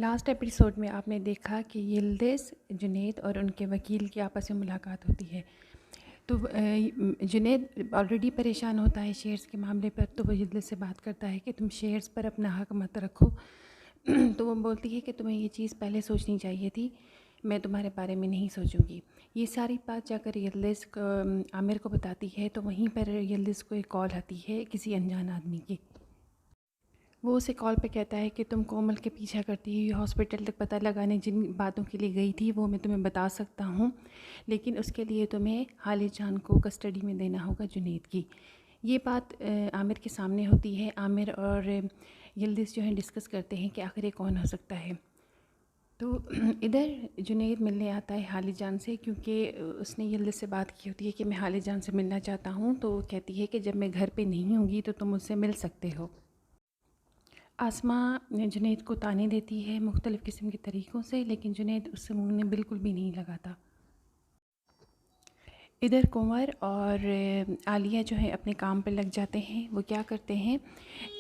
Last episode में आपने देखा कि यिल्दिज़, जुनैद और उनके वकील की आपस में मुलाकात होती है। तो जुनैद ऑलरेडी परेशान होता है शेयर्स के मामले पर, तो वो यिल्दिज़ से बात करता है कि तुम शेयर्स पर अपना हक मत रखो। तो वो बोलती है कि तुम्हें ये चीज़ पहले सोचनी चाहिए थी, मैं तुम्हारे बारे में नहीं सोचूंगी। ये सारी बात जाकर यिल्दिज़ आमिर को बताती है, तो वहीं पर यिल्दिज़ को एक कॉल आती है किसी अनजान आदमी की। वो उसे कॉल पे कहता है कि तुम कोमल के पीछा करती हुई हॉस्पिटल तक पता लगाने जिन बातों के लिए गई थी वो मैं तुम्हें बता सकता हूँ, लेकिन उसके लिए तुम्हें हालिद जान को कस्टडी में देना होगा जुनैद की। ये बात आमिर के सामने होती है। आमिर और यिल्दिज़ जो है डिस्कस करते हैं कि आखिर ये कौन हो सकता है। तो इधर जुनैद मिलने आता है हालिद जान से, क्योंकि उसने यिल्दिज़ से बात की होती है कि मैं हालिद जान से मिलना चाहता हूँ। तो वो कहती है कि जब मैं घर पे नहीं होंगी तो तुम मुझसे मिल सकते हो। आसमा जुनैद को ताने देती है मुख्तलिफ़ किस्म के तरीक़ों से, लेकिन जुनैद उससे मुँह बिल्कुल भी नहीं लगाता। इधर कुंवर और आलिया जो है अपने काम पर लग जाते हैं। वो क्या करते हैं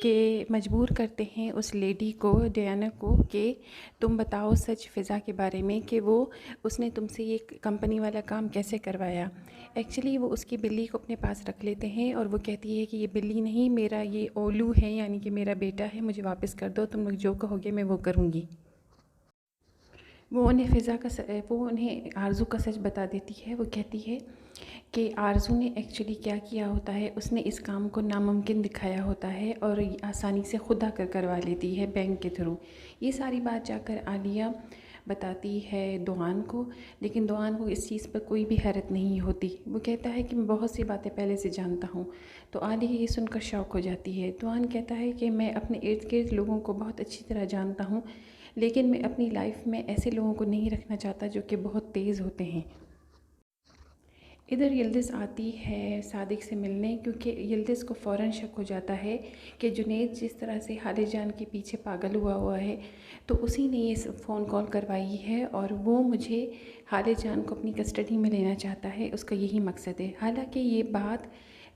कि मजबूर करते हैं उस लेडी को, डियाना को, कि तुम बताओ सच फ़िज़ा के बारे में कि वो उसने तुमसे ये कंपनी वाला काम कैसे करवाया। एक्चुअली वो उसकी बिल्ली को अपने पास रख लेते हैं और वो कहती है कि ये बिल्ली नहीं, मेरा ये ओलू है, यानी कि मेरा बेटा है, मुझे वापस कर दो, तुम लोग जो कहोगे मैं वो करूँगी। वो उन्हें आरज़ू का सच बता देती है। वो कहती है कि आरज़ू ने एक्चुअली क्या किया होता है, उसने इस काम को नामुमकिन दिखाया होता है और आसानी से खुद आकर करवा लेती है बैंक के थ्रू। ये सारी बात जाकर आलिया बताती है दुआन को, लेकिन दुआन को इस चीज़ पर कोई भी हैरत नहीं होती। वो कहता है कि मैं बहुत सी बातें पहले से जानता हूँ। तो आलिया ये सुनकर शौक हो जाती है। दुआन कहता है कि मैं अपने इर्द गिर्द लोगों को बहुत अच्छी तरह जानता हूँ, लेकिन मैं अपनी लाइफ में ऐसे लोगों को नहीं रखना चाहता जो कि बहुत तेज़ होते हैं। इधर यिल्दिज़ आती है सादिक से मिलने, क्योंकि यिल्दिज़ को फ़ौरन शक हो जाता है कि जुनैद जिस तरह से हालिद जान के पीछे पागल हुआ है, तो उसी ने ये फ़ोन कॉल करवाई है और वो मुझे हालिद जान को अपनी कस्टडी में लेना चाहता है, उसका यही मकसद है। हालांकि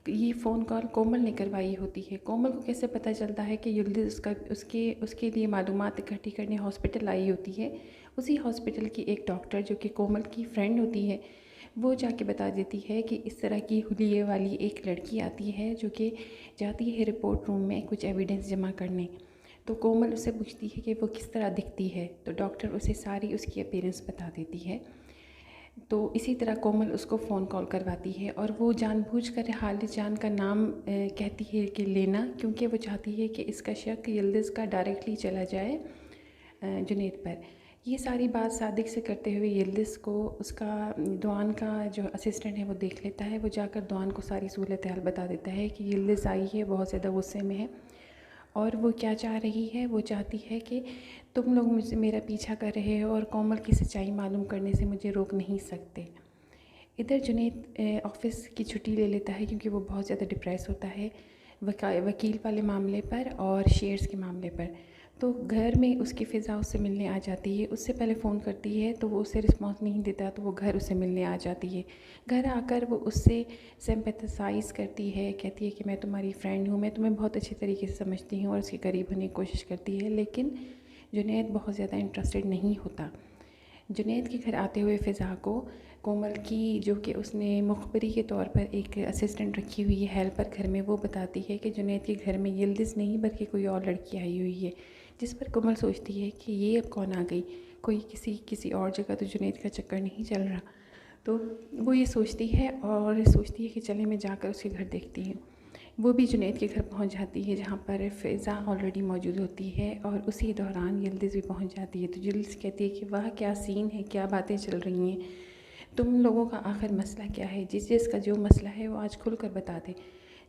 ये फ़ोन कॉल कोमल ने करवाई होती है। कोमल को कैसे पता चलता है कि यिल्दिज़ उसके लिए मालूमात इकट्ठी करने हॉस्पिटल आई होती है। उसी हॉस्पिटल की एक डॉक्टर जो कि कोमल की फ्रेंड होती है, वो जाके बता देती है कि इस तरह की हुलिये वाली एक लड़की आती है जो कि जाती है रिपोर्ट रूम में कुछ एविडेंस जमा करने। तो कोमल उससे पूछती है कि वो किस तरह दिखती है, तो डॉक्टर उसे सारी उसकी अपीयरेंस बता देती है। तो इसी तरह कोमल उसको फ़ोन कॉल करवाती है और वो जानबूझकर हालिद जान का नाम कहती है कि लेना, क्योंकि वो चाहती है कि इसका शक यिल्दिज़ का डायरेक्टली चला जाए जुनैद पर। ये सारी बात सादिक से करते हुए यिल्दिज़ को उसका दुआन का जो असिस्टेंट है वो देख लेता है। वो जाकर दुआन को सारी सूरत हाल बता देता है कि यिल्दिज़ आई है, बहुत ज़्यादा गुस्से में है और वो क्या चाह रही है। वो चाहती है कि तुम लोग मुझसे मेरा पीछा कर रहे हो और कोमल की सच्चाई मालूम करने से मुझे रोक नहीं सकते। इधर जुनैद ऑफ़िस की छुट्टी ले लेता है क्योंकि वो बहुत ज़्यादा डिप्रेस होता है वकील वाले मामले पर और शेयर्स के मामले पर। तो घर में उसकी फ़िज़ा उससे मिलने आ जाती है। उससे पहले फ़ोन करती है तो वो उसे रिस्पॉन्स नहीं देता, तो वो घर उससे मिलने आ जाती है। घर आकर वो उससे सिंपैथसाइज़ करती है, कहती है कि मैं तुम्हारी फ्रेंड हूँ, मैं तुम्हें बहुत अच्छे तरीके से समझती हूँ और उसके करीब होने की कोशिश करती है। लेकिन जुनैद बहुत ज़्यादा इंटरेस्टेड नहीं होता। जुनैद के घर आते हुए फ़िज़ा को कोमल की, जो कि उसने मुखबरी के तौर पर एक असिस्टेंट रखी हुई है हेल्पर घर में, वो बताती है कि जुनैद के घर में यिल्दिज़ नहीं बल्कि कोई और लड़की आई हुई है। जिस पर कोमल सोचती है कि ये अब कौन आ गई, कोई किसी और जगह तो जुनैद का चक्कर नहीं चल रहा। तो वो ये सोचती है और सोचती है कि चले मैं जाकर उसके घर देखती हूँ। वो भी जुनैद के घर पहुंच जाती है जहाँ पर फ़िज़ा ऑलरेडी मौजूद होती है और उसी दौरान यिल्दिज़ भी पहुंच जाती है। तो यिल्दिज़ कहती है कि वाह क्या सीन है, क्या बातें चल रही हैं, तुम लोगों का आखिर मसला क्या है, जिसका जो मसला है वो आज खुल कर बता दे।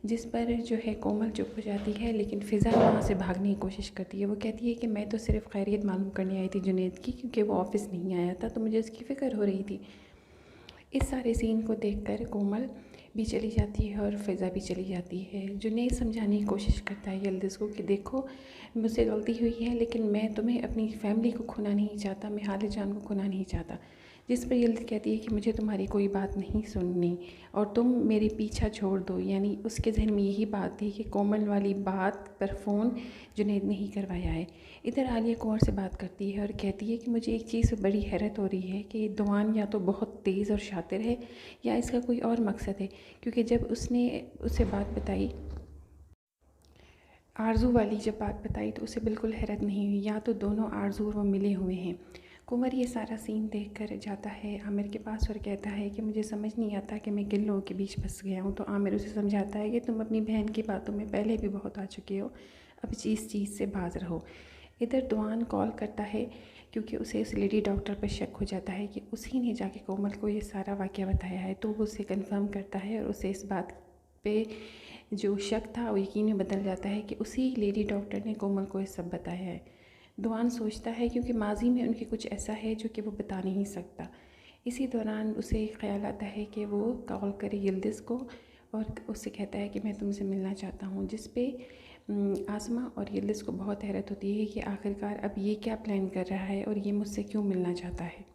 जिस पर जो है कोमल चुप हो जाती है, लेकिन फ़िज़ा वहाँ से भागने की कोशिश करती है। वो कहती है कि मैं तो सिर्फ़ खैरियत मालूम करने आई थी जुनैद की, क्योंकि वो ऑफ़िस नहीं आया था तो मुझे उसकी फ़िक्र हो रही थी। इस सारे सीन को देखकर कोमल भी चली जाती है और फ़िज़ा भी चली जाती है। जुनैद समझाने की कोशिश करता है यिल्दिज़ को कि देखो मुझसे गलती हुई है, लेकिन मैं तुम्हें अपनी फ़ैमिली को खोना नहीं चाहता, मैं हालिद जान को खोना नहीं चाहता। जिस पर यिल्दिज़ कहती है कि मुझे तुम्हारी कोई बात नहीं सुननी और तुम मेरे पीछा छोड़ दो। यानी उसके जहन में यही बात थी कि कोमल वाली बात पर फ़ोन जुनैद ने ही करवाया है। इधर आलिया कुंवर से बात करती है और कहती है कि मुझे एक चीज़ से बड़ी हैरत हो रही है कि दुआन या तो बहुत तेज़ और शातिर है या इसका कोई और मकसद है, क्योंकि जब उसने उसे बात बताई, आरज़ू वाली जब बात बताई, तो उसे बिल्कुल हैरत नहीं हुई। या तो दोनों आरज़ू और वो मिले हुए हैं। कुंवर ये सारा सीन देखकर जाता है आमिर के पास और कहता है कि मुझे समझ नहीं आता कि मैं किन लोगों के बीच फंस गया हूँ। तो आमिर उसे समझाता है कि तुम अपनी बहन की बातों में पहले भी बहुत आ चुके हो, अब इस चीज़ से बाज रहो। इधर दुआन कॉल करता है क्योंकि उसे उस लेडी डॉक्टर पर शक हो जाता है कि उसी ने जाके कोमल को ये सारा वाक़या बताया है। तो वो उसे कन्फर्म करता है और उसे इस बात पे जो शक था वो यकीन में बदल जाता है कि उसी लेडी डॉक्टर ने कोमल को ये सब बताया है। दुआन सोचता है क्योंकि माजी में उनके कुछ ऐसा है जो कि वो बता नहीं सकता। इसी दौरान उसे ख्याल आता है कि वो कॉल करे यिल्दिज़ को और उससे कहता है कि मैं तुमसे मिलना चाहता हूँ, जिस पे आसमा और यिल्दिज़ को बहुत हैरत होती है कि आखिरकार अब ये क्या प्लान कर रहा है और ये मुझसे क्यों मिलना चाहता है।